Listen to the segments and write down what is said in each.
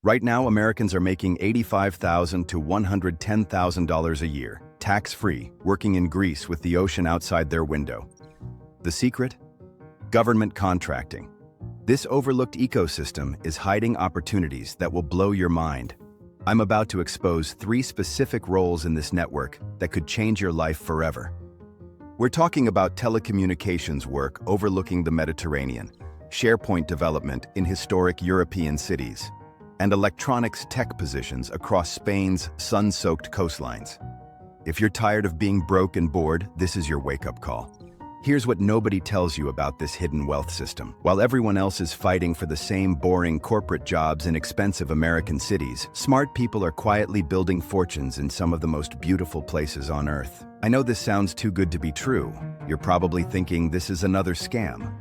Right now, Americans are making $85,000 to $110,000 a year, tax-free, working in Greece with the ocean outside their window. The secret? Government contracting. This overlooked ecosystem is hiding opportunities that will blow your mind. I'm about to expose 3 specific roles in this network that could change your life forever. We're talking about telecommunications work overlooking the Mediterranean, SharePoint development in historic European cities, and electronics tech positions across Spain's sun-soaked coastlines. If you're tired of being broke and bored, this is your wake-up call. Here's what nobody tells you about this hidden wealth system. While everyone else is fighting for the same boring corporate jobs in expensive American cities, smart people are quietly building fortunes in some of the most beautiful places on Earth. I know this sounds too good to be true. You're probably thinking this is another scam.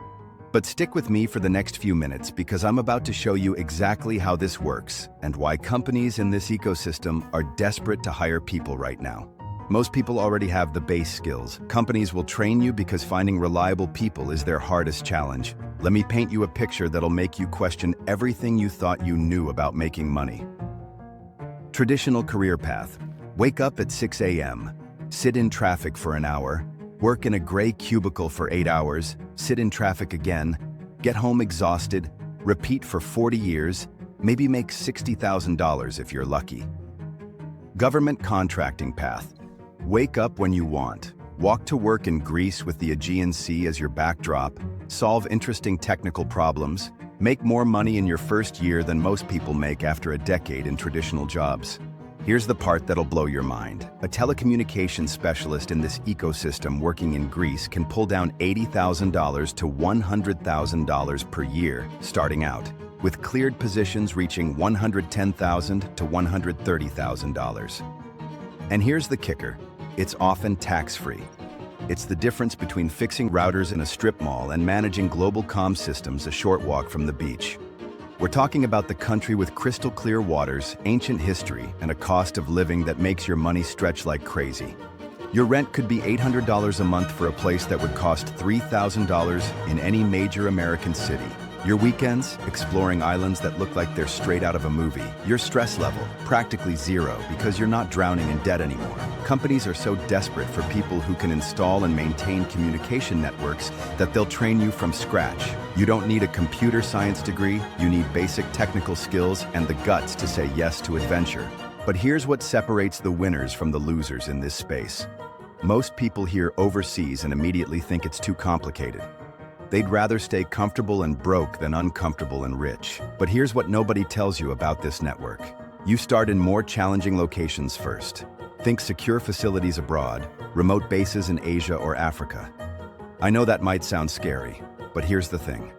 But stick with me for the next few minutes because I'm about to show you exactly how this works and why companies in this ecosystem are desperate to hire people right now. Most people already have the base skills. Companies will train you because finding reliable people is their hardest challenge. Let me paint you a picture that'll make you question everything you thought you knew about making money. Traditional career path. Wake up at 6 a.m., sit in traffic for an hour, work in a gray cubicle for 8 hours, sit in traffic again, get home exhausted, repeat for 40 years, maybe make $60,000 if you're lucky. Government contracting path. Wake up when you want, walk to work in Greece with the Aegean Sea as your backdrop, solve interesting technical problems, make more money in your first year than most people make after a decade in traditional jobs. Here's the part that'll blow your mind. A telecommunications specialist in this ecosystem working in Greece can pull down $80,000 to $100,000 per year starting out, with cleared positions reaching $110,000 to $130,000. And here's the kicker. It's often tax-free. It's the difference between fixing routers in a strip mall and managing global comm systems a short walk from the beach. We're talking about the country with crystal clear waters, ancient history, and a cost of living that makes your money stretch like crazy. Your rent could be $800 a month for a place that would cost $3,000 in any major American city. Your weekends, exploring islands that look like they're straight out of a movie. Your stress level, practically zero because you're not drowning in debt anymore. Companies are so desperate for people who can install and maintain communication networks that they'll train you from scratch. You don't need a computer science degree, you need basic technical skills and the guts to say yes to adventure. But here's what separates the winners from the losers in this space. Most people hear overseas and immediately think it's too complicated. They'd rather stay comfortable and broke than uncomfortable and rich. But here's what nobody tells you about this network. You start in more challenging locations first. Think secure facilities abroad, remote bases in Asia or Africa. I know that might sound scary, but here's the thing.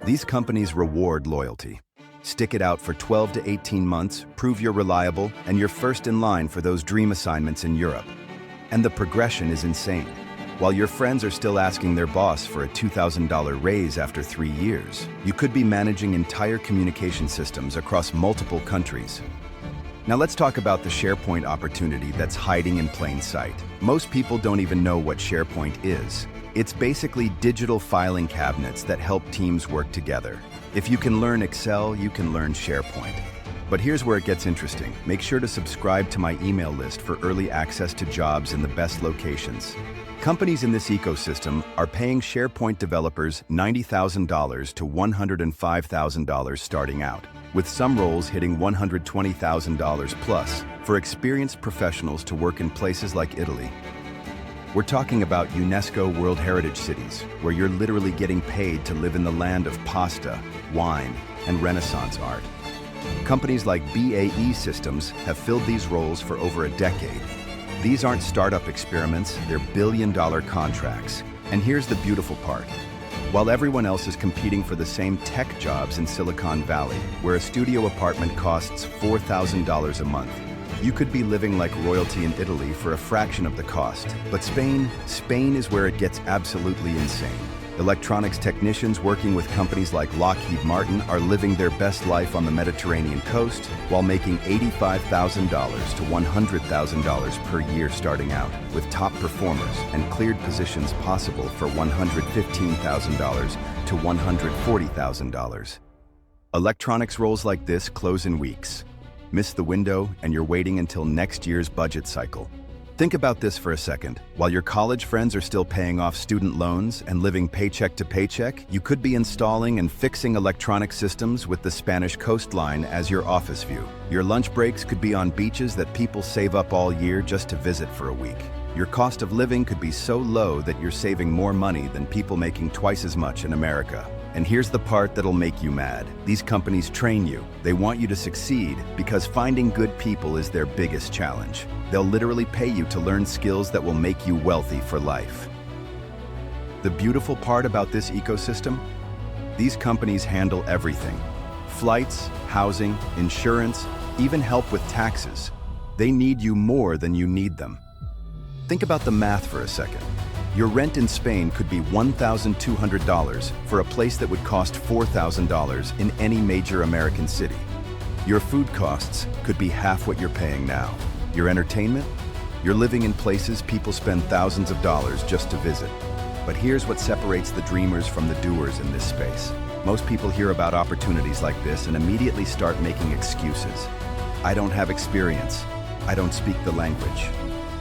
These companies reward loyalty. Stick it out for 12 to 18 months, prove you're reliable, and you're first in line for those dream assignments in Europe. And the progression is insane. While your friends are still asking their boss for a $2,000 raise after 3 years, you could be managing entire communication systems across multiple countries. Now let's talk about the SharePoint opportunity that's hiding in plain sight. Most people don't even know what SharePoint is. It's basically digital filing cabinets that help teams work together. If you can learn Excel, you can learn SharePoint. But here's where it gets interesting. Make sure to subscribe to my email list for early access to jobs in the best locations. Companies in this ecosystem are paying SharePoint developers $90,000 to $105,000 starting out, with some roles hitting $120,000 plus for experienced professionals to work in places like Italy. We're talking about UNESCO World Heritage cities, where you're literally getting paid to live in the land of pasta, wine, and Renaissance art. Companies like BAE Systems have filled these roles for over a decade. These aren't startup experiments, they're billion-dollar contracts. And here's the beautiful part. While everyone else is competing for the same tech jobs in Silicon Valley, where a studio apartment costs $4,000 a month, you could be living like royalty in Italy for a fraction of the cost. But Spain is where it gets absolutely insane. Electronics technicians working with companies like Lockheed Martin are living their best life on the Mediterranean coast while making $85,000 to $100,000 per year starting out, with top performers and cleared positions possible for $115,000 to $140,000. Electronics rolls like this close in weeks. Miss the window, and you're waiting until next year's budget cycle. Think about this for a second. While your college friends are still paying off student loans and living paycheck to paycheck, you could be installing and fixing electronic systems with the Spanish coastline as your office view. Your lunch breaks could be on beaches that people save up all year just to visit for a week. Your cost of living could be so low that you're saving more money than people making twice as much in America. And here's the part that'll make you mad. These companies train you. They want you to succeed because finding good people is their biggest challenge. They'll literally pay you to learn skills that will make you wealthy for life. The beautiful part about this ecosystem? These companies handle everything. Flights, housing, insurance, even help with taxes. They need you more than you need them. Think about the math for a second. Your rent in Spain could be $1,200 for a place that would cost $4,000 in any major American city. Your food costs could be half what you're paying now. Your entertainment? You're living in places people spend thousands of dollars just to visit. But here's what separates the dreamers from the doers in this space. Most people hear about opportunities like this and immediately start making excuses. I don't have experience. I don't speak the language.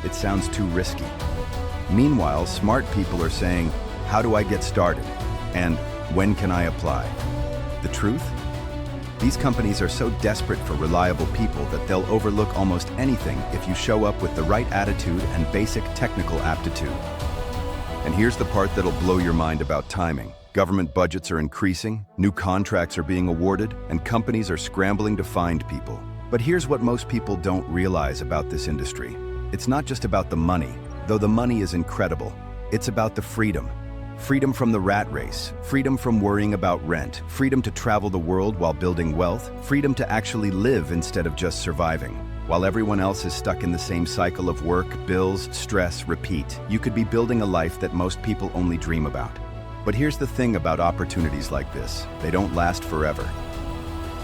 It sounds too risky. Meanwhile, smart people are saying, how do I get started? And when can I apply? The truth? These companies are so desperate for reliable people that they'll overlook almost anything if you show up with the right attitude and basic technical aptitude. And here's the part that'll blow your mind about timing. Government budgets are increasing, new contracts are being awarded, and companies are scrambling to find people. But here's what most people don't realize about this industry. It's not just about the money, though the money is incredible. It's about the freedom. Freedom from the rat race, freedom from worrying about rent, freedom to travel the world while building wealth, freedom to actually live instead of just surviving. While everyone else is stuck in the same cycle of work, bills, stress, repeat, you could be building a life that most people only dream about. But here's the thing about opportunities like this: they don't last forever.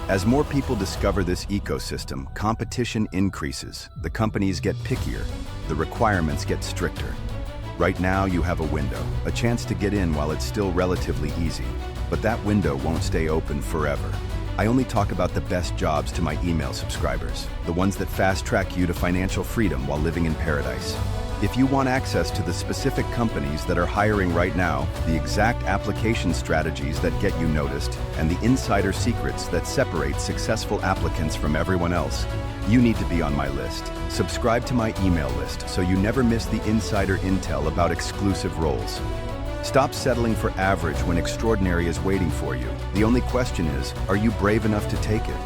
As more people discover this ecosystem, competition increases, the companies get pickier, the requirements get stricter. Right now you have a window, a chance to get in while it's still relatively easy. But that window won't stay open forever. I only talk about the best jobs to my email subscribers, the ones that fast-track you to financial freedom while living in paradise. If you want access to the specific companies that are hiring right now, the exact application strategies that get you noticed, and the insider secrets that separate successful applicants from everyone else, you need to be on my list. Subscribe to my email list so you never miss the insider intel about exclusive roles. Stop settling for average when extraordinary is waiting for you. The only question is, are you brave enough to take it?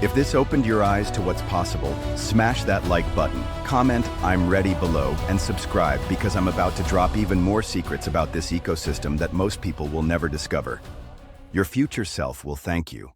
If this opened your eyes to what's possible, smash that like button, comment "I'm ready" below, and subscribe because I'm about to drop even more secrets about this ecosystem that most people will never discover. Your future self will thank you.